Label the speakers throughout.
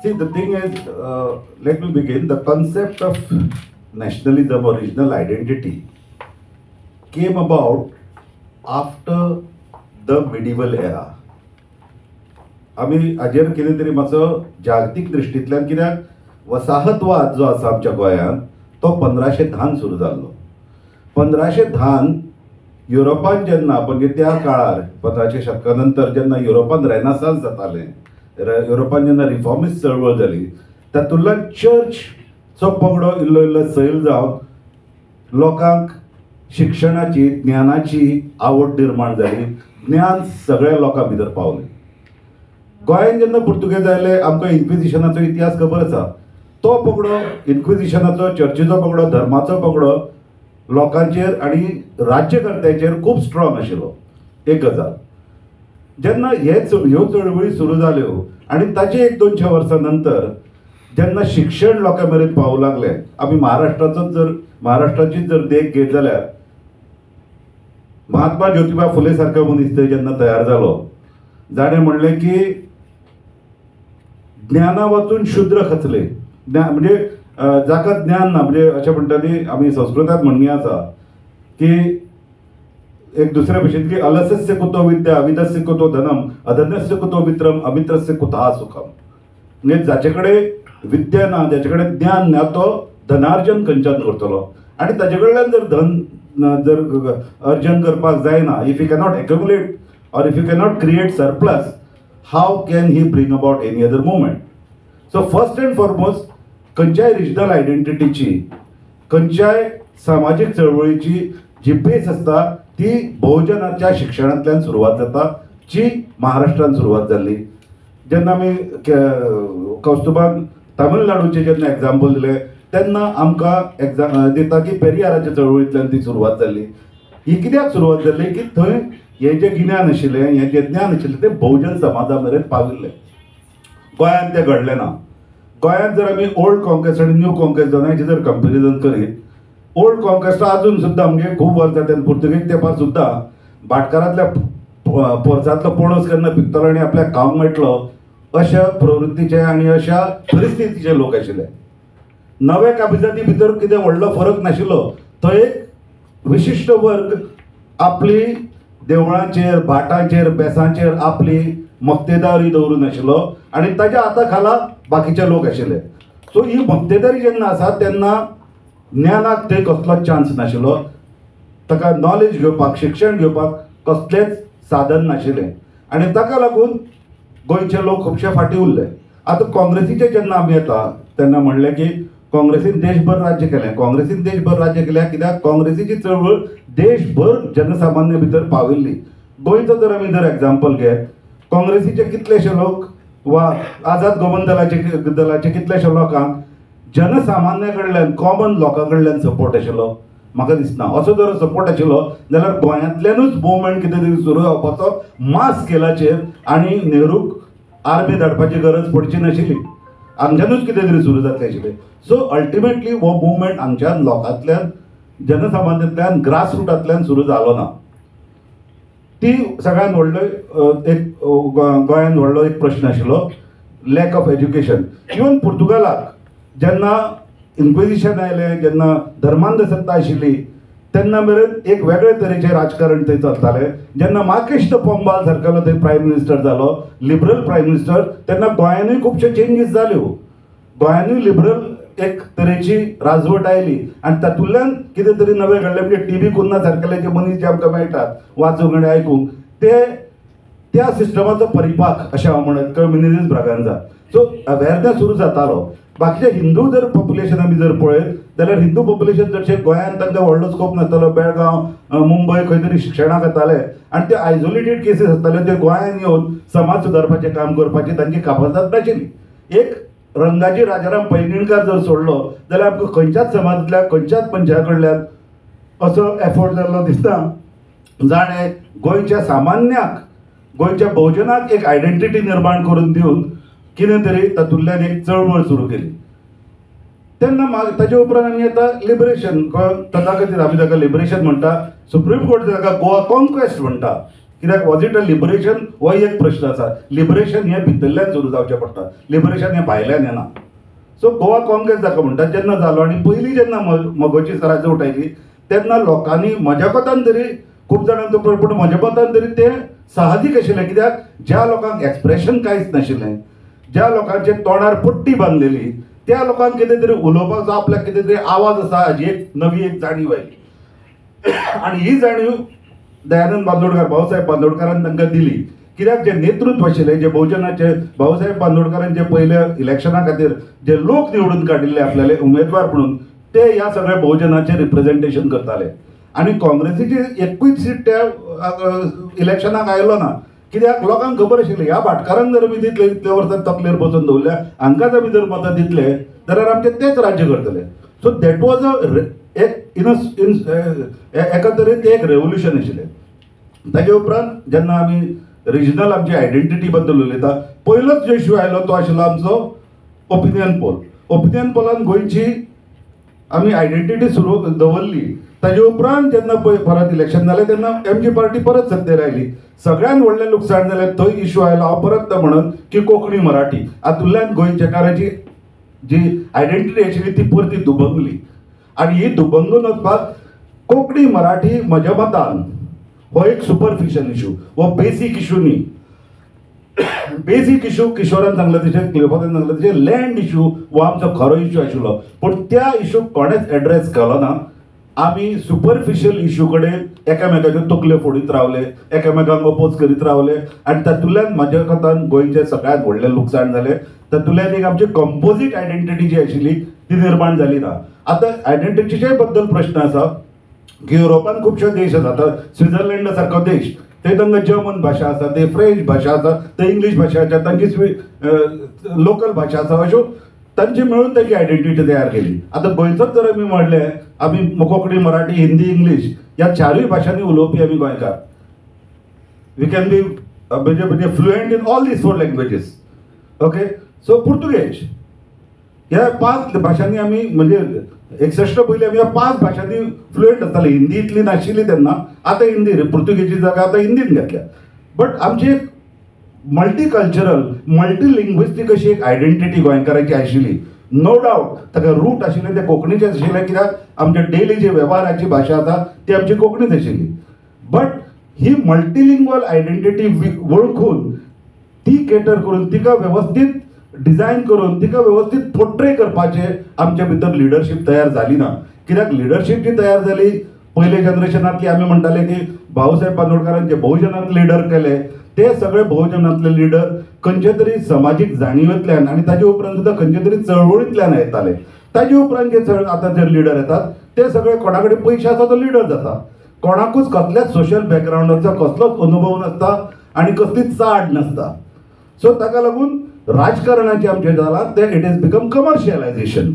Speaker 1: See, the thing is, let me begin. The concept of nationalism or regional identity came about after the medieval era. आम्ही हाजेर कितें तरी मातसो जागतीक दृश्टींतल्यान, कित्याक वसाहतवाद जो आसा आमच्या गोंयांत तो 1510 सुरू जाल्लो. 1510 युरोपान जेन्ना, म्हणजे त्या काळार 1500 शतका नंतर जेन्ना युरोपान रेनासान्स जातालें, युरोपान जेन्ना रिफॉर्मिस्ट चळवळ जाली, तातूंतल्यान चर्चचो पगडो इल्लो इल्लो सैल जावन लोकांक शिक्षणाची, ज्ञानाची आवड निर्माण जाली. ज्ञान सगळ्या लोकां भितर पावलें. गोंयांत जेन्ना पुर्तुगेज आयले, आमकां इन्क्विजिशनाचो इतिहास खबर आसा. तो पगडो, इन्क्विजिशनाचो, चर्चीचो पगडो, धर्माचो पगडो लोकांचेर आनी राज्यकर्त्यांचेर खूब स्ट्रॉंग आशिल्लो. एक गजाल. जेन्ना ह्यो चळवळी सुरू जाल्यो आनी ताचे 1-200 वर्सां नंतर जेन्ना शिक्षण लोकां मेरेन पावूंक लागलें, आमी महाराष्ट्राचीच जर देख घेत जाल्यार महात्मा ज्योतिबा फुले सारको मनीस थंय जेन्ना तयार जालो, जाणें म्हणलें की ज्ञाना वचून शुद्र खचले. म्हणजे जाका ज्ञान ना, म्हणजे अशें म्हणटा ती आमी संस्कृतांत म्हणणी आसा की एक दुसरे भशेन की अलसस्य कुतो विद्या, अविदस्य कुतो धनम, अधन्यस्य कुतो मित्रम, अमित्रस्य कुतः सुखम. म्हणजे जाचे कडेन विद्या ना, जाचे कडेन ज्ञान ना, तो धनार्जन खंयच्यान करतलो. आनी ताजे कडल्यान जर धन जर अर्जन करपाक जायना, if you cannot accumulate or if you cannot create surplus, how can he bring about any other movement? So first and foremost, खंयच्याय रिजनल आयडेंटिटीची, खंयच्याय सामाजीक चळवळीची जी बेस आसता ती बहुजनाच्या शिक्षणांतल्यान सुरवात जाता, जी महाराष्ट्रान सुरवात जाल्ली. जेन्ना आमी कौस्तुभान तामिळनाडूचे जेन्ना एग्जाम्पल दिलें, तेन्ना आमकां दिता की पेरियाराच्या चळवळींतल्यान ती सुरवात जाल्ली. ही कित्याक सुरवात जाल्ली की थंय हें जें गिन्यान आशिल्लें, हें जें ज्ञान आशिल्लें तें बहुजन समाजा मेरेन पाविल्लें. गोंयांत तें घडलें ना. गोंयांत जर आमी ओल्ड कॉन्क्वेस्ट आनी न्यू कॉन्क्वेस्ट दोनांयचें जर कंपेरिजन करीत, ओल्ड कॉन्क्वेस्टा अजून सुद्दां म्हणजे खूब वर्सां तेन्ना पुर्तुगेज तेंपार सुद्दां भाटकारांतल्या पोरसांतलो पणस केन्ना पिकतलो आनी आपल्याक खावंक मेळटलो अशा प्रवृत्तीचे आनी अशा परिस्थितीचे लोक आशिल्ले. नवे काबिजाती भितर कितें व्हडलो फरक नाशिल्लो. थंय एक विशिश्ट वर्ग आपली देवळांचेर, भाटांचेर, बेसांचेर आपली मक्तेदारी दवरून आशिल्लो आनी ताच्या हाता खाला बाकीचे लोक आशिल्ले. सो ही मक्तेदारी जेन्ना आसा तेन्ना ज्ञानाक थंय कसलोच चान्स नाशिल्लो. ताका नॉलेज घेवपाक, शिक्षण घेवपाक कसलेंच साधन नाशिल्लें आनी ताका लागून गोंयचे लोक खुबशे फाटीं उरले. आतां काँग्रेसीचे जेन्ना आमी येता तेन्ना म्हणलें की काँग्रेसीन देशभर राज्य केलें. काँग्रेसीन देशभर राज्य केल्या कित्याक काँग्रेसीची चळवळ देशभर जनसामान्य भितर पाविल्ली. गोंयचो जर आमी जर एग्जाम्पल घेत, काँग्रेसीचे कितलेशे लोक वा आझाद गोमंत दलाचे कितलेशे लोकांक जनसामान्य कडल्यान, कॉमन लोकां कडल्यान सपोर्ट आशिल्लो म्हाका दिसना. असो जर सपोर्ट आशिल्लो जाल्यार गोंयांतल्यानूच मुवमेंट कितें तरी सुरू जावपाचो मास स्केलाचेर आनी नेहरूक आर्मी धाडपाची गरज पडची नाशिल्ली. हांगच्यानूच कितें तरी सुरू जातलें आशिल्लें. सो अल्टिमेटली हो मुवमेंट हांगच्या लोकांतल्यान, जनसामान्यांतल्यान, ग्रासरूटांतल्यान सुरू जालो ना. ती सगळ्यान व्हडलो एक गोंयांत व्हडलो एक प्रश्न आशिल्लो, लॅक ऑफ एज्युकेशन. इवन पुर्तुगालाक जेन्ना इन्क्विजिशन आयलें, जेन्ना धर्मांध सत्ता आशिल्ली, तेन्ना मेरेन एक वेगळे तरेचें राजकारण थंय चलतालें. जेन्ना मार्केश द पोंबाल सारकेलो थंय प्रायम मिनिस्टर जालो, लिबरल प्रायम मिनिस्टर, तेन्ना गोंयांनूय खुबश्यो चेंजीस जाल्यो. गोंयांनूय लिबरल एक तरेची राजवट आयली आनी तातूंतल्यान कितें तरी नवें घडलें. म्हणजे टी.बी. कुन्ना सारकेले जे मनीस जे आमकां मेळटात वाचूंक आनी आयकूंक, ते त्या सिस्टमाचो परिपाक अशें हांव म्हणत कम्युनिटीज ब्रागांजा. सो अवेरनेस सुरू जातालो. बाकीचे हिंदू जर पॉप्युलेशन आमी जर पळयत जाल्यार हिंदू पॉप्युलेशन चडशे गोंयांत तांकां व्हडलो स्कोप नासतालो. बेळगांव, मुंबय खंय तरी शिक्षणाक येताले आनी ते आयसोलेटेड केसीस आसताले. ते गोंयांत येवन समाज सुदारपाचें काम करपाची तांची कापासात नाशिल्ली. एक रंगाजी राजाराम पैंगीणकार जर सोडलो जाल्यार आमकां खंयच्याच समाजांतल्या, खंयच्याच मनशा कडल्यान असो एफोर्ट जाल्लो दिसता जाणें गोंयच्या सामान्याक, गोंयच्या बहुजनाक एक आयडेंटिटी निर्माण करून दिवन कितें तरी तातूंतल्यान एक चळवळ सुरू केली. तेन्ना ताचे उपरांत आमी येता लिबरेशन. ताका खातीर आमी ताका लिबरेशन म्हणटा. सुप्रीम कोर्ट ताका गोवा कॉन्क्वेस्ट म्हणटा कित्याक वॉज इट अ लिबरेशन हो एक प्रश्न आसा. लिबरेशन हें भितरल्यान सुरू जावचें पडटा, लिबरेशन हें भायल्यान येना. सो गोवा काँग्रेस जाका म्हणटात जेन्ना जालो आनी पयलीं जेन्ना मगोची सराय उठयली तेन्ना लोकांनी म्हज्या कोतान तरी खूब जाणांचो पूण म्हज्या मतान तरी तें साहजीक आशिल्लें. कित्याक ज्या लोकांक एक्सप्रेशन कांयच नाशिल्लें, ज्या लोकांचे तोंडार पट्टी बांदलेली, त्या लोकांक कितें तरी उलोवपाचो आपल्याक कितें तरी आवाज आसा हाजी एक नवी एक जाणीव आयली. आनी ही जाणीव दयानंद बांदोडकार भाऊसाहेब बांदोडकारान तांकां दिली. कित्याक जे नेतृत्व आशिल्लें जे बहुजनाचे भाऊसाहेब बांदोडकारान जे पयले इलेक्शना खातीर जे लोक निवडून काडिल्ले आपल्याले उमेदवार म्हणून ते ह्या सगळ्या बहुजनाचे रिप्रेझेंटेशन करताले. आनी काँग्रेसीची एकूच सीट त्या इलेक्शनाक आयलो ना. कित्याक लोकांक खबर आशिल्लें ह्या भाटकारांक जर आमी दितले इतले वर्सां तकलेर बसोवन दवरल्या, हांकांच आमी जर मतां दितले जाल्यार आमचे तेच राज्य करतले. सो दॅट वॉज एका तरेन तें एक रेवल्युशन आशिल्लें. ताचे उपरांत जेन्ना आमी रिजनल आमची आयडेंटिटी बद्दल उलयता, पयलोच जो इश्यू आयलो तो आशिल्लो आमचो ओपिनियन पोल. ओपिनियन पोलान गोंयची आमी आयडेंटिटी सुरू दवरली. ताजे उपरांत जेन्ना पळय परत इलेक्शन जालें तेन्ना एमजी पार्टी परत सत्तेर आयली. सगळ्यान व्हडलें लुकसाण जालें थंय इश्यू आयलो हांव परत तो म्हणून की कोंकणी मराठी हातूंतल्यान गोंयचेकाराची जी आयडेंटिटी आशिल्ली ती परती दुबंगली. आनी ही दुबंगून वचपाक कोंकणी मराठी म्हज्या मतान हो एक सुपरफिशियल इश्यू, हो बेसीक इश्यू न्ही. बेसीक इश्यू किशोरान सांगलें तशें, क्लियोपान सांगलें तशें लँड इश्यू हो आमचो खरो इश्यू आशिल्लो. पूण त्या इश्यूक कोणेच एड्रेस केलो ना. आमी सुपरफिशियल इश्यू कडेन एकामेकाच्यो तकल्यो फोडीत रावले, एकामेकांक अपोज करीत रावले आनी तातूंतल्यान म्हज्या कोतान गोंयचें सगळ्यांत व्हडलें लुकसाण जालें. तातूंतल्यान एक आमची कंपोजीट आयडेंटिटी जी आशिल्ली ती निर्माण जाली ना. आतां आयडेंटिटीचे बद्दल प्रश्न आसा की युरोपान खुबशे देश आसा. आतां स्वित्झर्लंड सारको देश, थंय तांकां जर्मन भाशा आसा, ते फ्रेंच भाशा आसा, ते इंग्लीश भाशा आसा, तांची लोकल भाशा आसा, अश्यो तांची मेळून ताची आयडेंटिटी तयार केली. आतां गोंयचोच जर आमी म्हणलें आमी कोंकणी मराठी हिंदी इंग्लीश ह्या चारूय भाशांनी उलोवपी आमी गोंयकार. वी कॅन बी म्हणजे fluent in all these 4 languages. Okay, so Portuguese ह्या 5 भाशांनी आमी म्हणजे 61 पयलीं आमी ह्या 5 भाशांनी फ्लुएंट आसताले. हिंदी इतली नाशिल्ली तेन्ना, आतां हिंदी पुर्तुगेजी जागा आतां हिंदीन घेतल्या. बट आमची एक मल्टीकल्चरल मल्टीलिंग्विस्टीक अशी एक आयडेंटिटी गोंयकाराची आशिल्ली. नो डावट ताका रूट आशिल्ले ते कोंकणीचे आशिल्ले, कित्याक आमचे डेली जे वेव्हाराची भाशा आसा ती आमची कोंकणीच आशिल्ली. बट ही मल्टीलिंग्वल आयडेंटिटी वळखून ती केटर करून तिका वेवस्थीत डिझायन करून तिका वेवस्थीत पोर्ट्रे करपाचे आमच्या भितर लिडरशीप तयार जाली ना. कित्याक लिडरशीप जी तयार जाली पयले जनरेशनांतली आमी म्हणटाले की भाऊसाहेब बांदोडकारान जे बहुजनांत लिडर केले ते सगळे बहुजनांतले लिडर खंयचे तरी समाजीक जाणीवेंतल्यान आनी ताजे उपरांत सुद्दां खंयचे तरी चळवळींतल्यान येताले. ताजे उपरांत जे आतां जे लिडर येतात ते सगळे कोणा कडेन पयशे आसा तो लिडर जाता. कोणाकूच कसल्याच सोशल बॅकग्रावंडाचो कसलोच अनुभव नासता आनी कसलीच चाड नासता. सो ताका लागून राजकारणाचें आमचें जालां तें इट इज बिकम कमर्शियलायझेशन.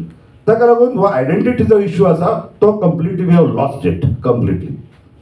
Speaker 1: ताका लागून हो आयडेंटिटीचो इश्यू आसा तो completely we have lost it completely.